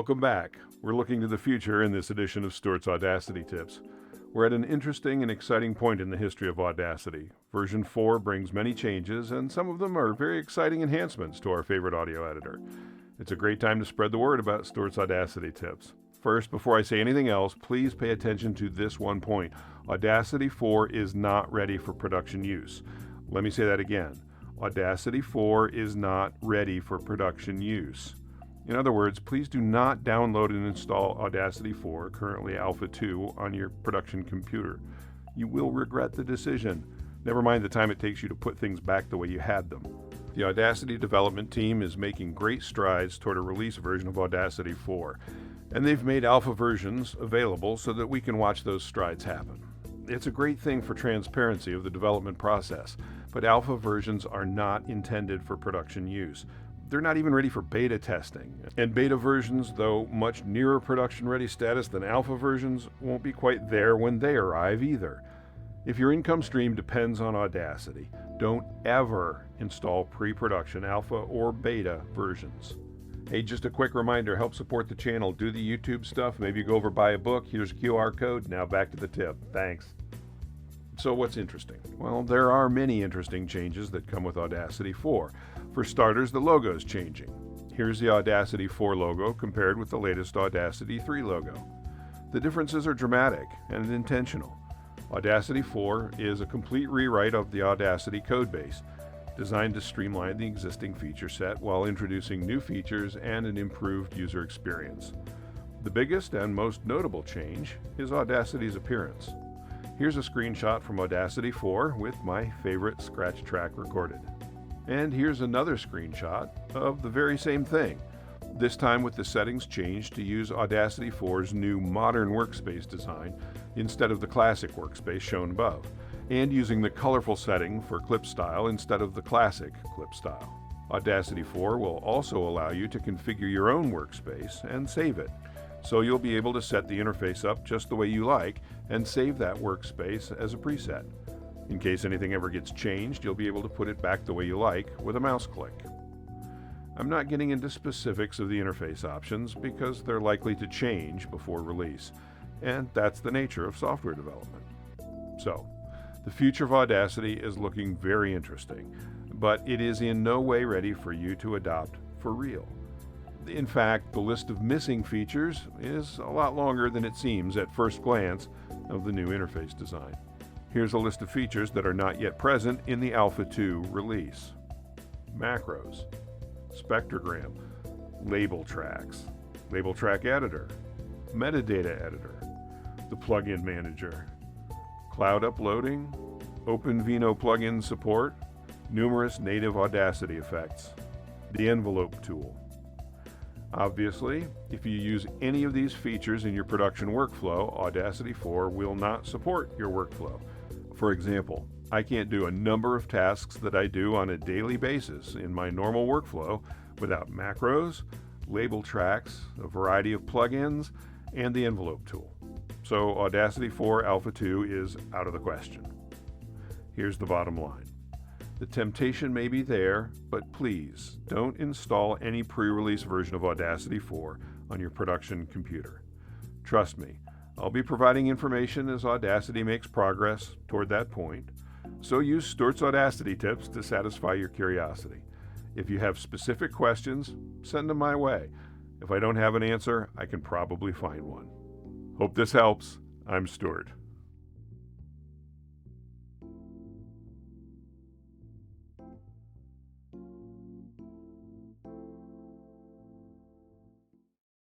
Welcome back. We're looking to the future in this edition of Stuart's Audacity Tips. We're at an interesting and exciting point in the history of Audacity. Version 4 brings many changes, and some of them are very exciting enhancements to our favorite audio editor. It's a great time to spread the word about Stuart's Audacity Tips. First, before I say anything else, please pay attention to this one point. Audacity 4 is not ready for production use. Let me say that again. Audacity 4 is not ready for production use. In other words, please do not download and install Audacity 4, currently Alpha 2, on your production computer. You will regret the decision. Never mind the time it takes you to put things back the way you had them. The Audacity development team is making great strides toward a release version of Audacity 4, and they've made alpha versions available so that we can watch those strides happen. It's a great thing for transparency of the development process, but alpha versions are not intended for production use. They're not even ready for beta testing. And beta versions, though much nearer production-ready status than alpha versions, won't be quite there when they arrive either. If your income stream depends on Audacity, don't ever install pre-production alpha or beta versions. Hey, just a quick reminder, help support the channel. Do the YouTube stuff, maybe go over buy a book. Here's a QR code. Now back to the tip. Thanks. So what's interesting? Well, there are many interesting changes that come with Audacity 4. For starters, the logo is changing. Here's the Audacity 4 logo compared with the latest Audacity 3 logo. The differences are dramatic and intentional. Audacity 4 is a complete rewrite of the Audacity codebase, designed to streamline the existing feature set while introducing new features and an improved user experience. The biggest and most notable change is Audacity's appearance. Here's a screenshot from Audacity 4 with my favorite scratch track recorded. And here's another screenshot of the very same thing, this time with the settings changed to use Audacity 4's new modern workspace design instead of the classic workspace shown above, and using the colorful setting for clip style instead of the classic clip style. Audacity 4 will also allow you to configure your own workspace and save it, so you'll be able to set the interface up just the way you like and save that workspace as a preset. In case anything ever gets changed, you'll be able to put it back the way you like with a mouse click. I'm not getting into specifics of the interface options because they're likely to change before release, and that's the nature of software development. So, the future of Audacity is looking very interesting, but it is in no way ready for you to adopt for real. In fact, the list of missing features is a lot longer than it seems at first glance of the new interface design. Here's a list of features that are not yet present in the Alpha 2 release. Macros, spectrogram, label tracks, label track editor, metadata editor, the plugin manager, cloud uploading, OpenVino plugin support, numerous native Audacity effects, the envelope tool. Obviously, if you use any of these features in your production workflow, Audacity 4 will not support your workflow. For example, I can't do a number of tasks that I do on a daily basis in my normal workflow without macros, label tracks, a variety of plugins, and the envelope tool. So Audacity 4 Alpha 2 is out of the question. Here's the bottom line. The temptation may be there, but please don't install any pre-release version of Audacity 4 on your production computer. Trust me, I'll be providing information as Audacity makes progress toward that point, so use Stuart's Audacity tips to satisfy your curiosity. If you have specific questions, send them my way. If I don't have an answer, I can probably find one. Hope this helps. I'm Stuart.